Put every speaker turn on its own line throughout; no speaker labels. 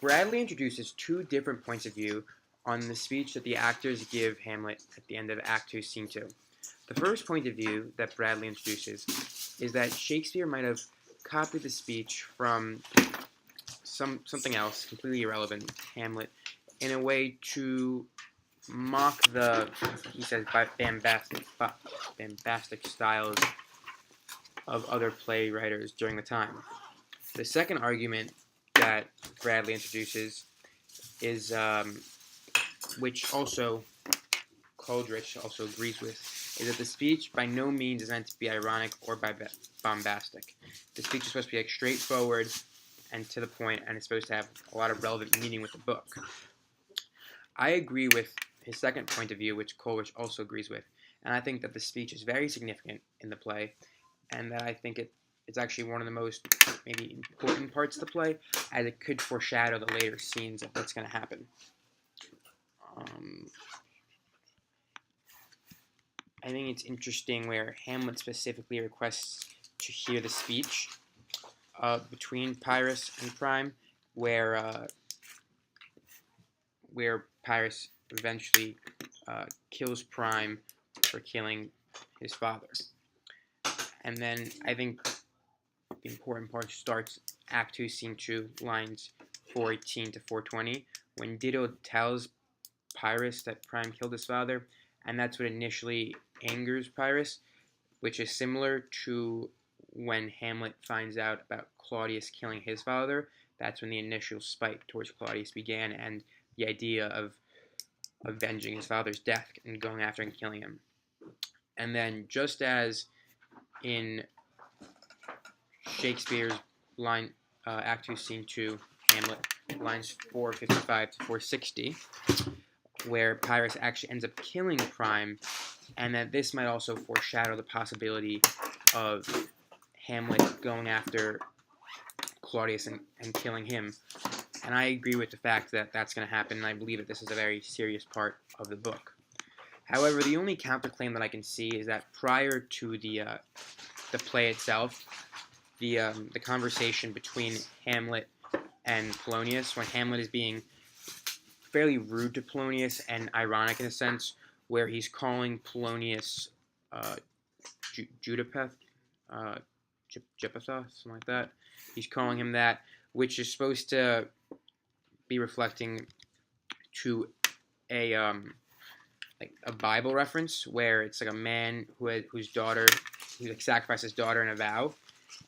Bradley introduces two different points of view on the speech that the actors give Hamlet at the end of Act 2, Scene 2. The first point of view that Bradley introduces is that Shakespeare might have copied the speech from something else, completely irrelevant, Hamlet, in a way to mock the, he says, bombastic styles of other playwriters during the time. The second argument that Bradley introduces is, which also Coleridge also agrees with, is that the speech by no means is meant to be ironic or bombastic. The speech is supposed to be like straightforward and to the point, and it's supposed to have a lot of relevant meaning with the book. I agree with his second point of view, which Coleridge also agrees with, and I think that the speech is very significant in the play, and that I think it's actually one of the most maybe important parts of the play, as it could foreshadow the later scenes of what's going to happen. I think it's interesting where Hamlet specifically requests to hear the speech between Pyrrhus and Prime, where Pyrrhus eventually kills Prime for killing his father. And then I think the important part starts Act 2, Scene 2, lines 418 to 420, when Dido tells Pyrrhus that Prime killed his father, and that's what initially angers Pyrrhus, which is similar to when Hamlet finds out about Claudius killing his father. That's when the initial spite towards Claudius began, and the idea of avenging his father's death and going after and killing him. And then, just as in Shakespeare's Act 2, Scene 2, Hamlet, lines 455 to 460, where Pyrrhus actually ends up killing Prime, and that this might also foreshadow the possibility of Hamlet going after Claudius and killing him. And I agree with the fact that that's going to happen, and I believe that this is a very serious part of the book. However, the only counterclaim that I can see is that prior to the play itself, the conversation between Hamlet and Polonius, when Hamlet is being fairly rude to Polonius and ironic in a sense, where he's calling Polonius Judapeth, Jepitha, something like that. He's calling him that, which is supposed to be reflecting to a Bible reference, where it's like a man whose daughter, who like sacrificed his daughter in a vow,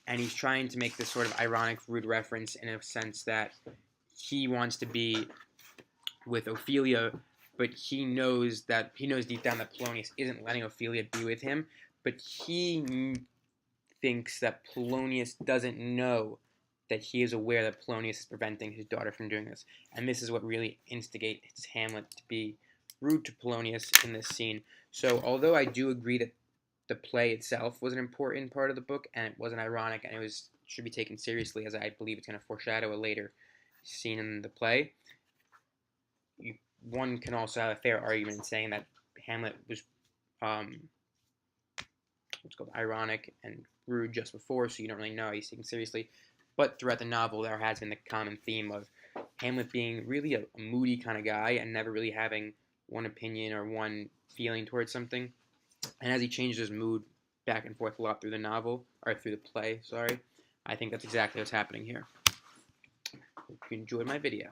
and he's trying to make this sort of ironic, rude reference in a sense that he wants to be with Ophelia, but he knows deep down that Polonius isn't letting Ophelia be with him, but he thinks that Polonius doesn't know that he is aware that Polonius is preventing his daughter from doing this. And this is what really instigates Hamlet to be rude to Polonius in this scene. So although I do agree that the play itself was an important part of the book, and it wasn't ironic, and it should be taken seriously, as I believe it's going to foreshadow a later scene in the play, one can also have a fair argument in saying that Hamlet was what's called ironic and rude just before, so you don't really know he's taken seriously. But throughout the novel, there has been the common theme of Hamlet being really a moody kind of guy and never really having one opinion or one feeling towards something. And as he changes his mood back and forth a lot through the novel, or through the play, sorry, I think that's exactly what's happening here. Hope you enjoyed my video.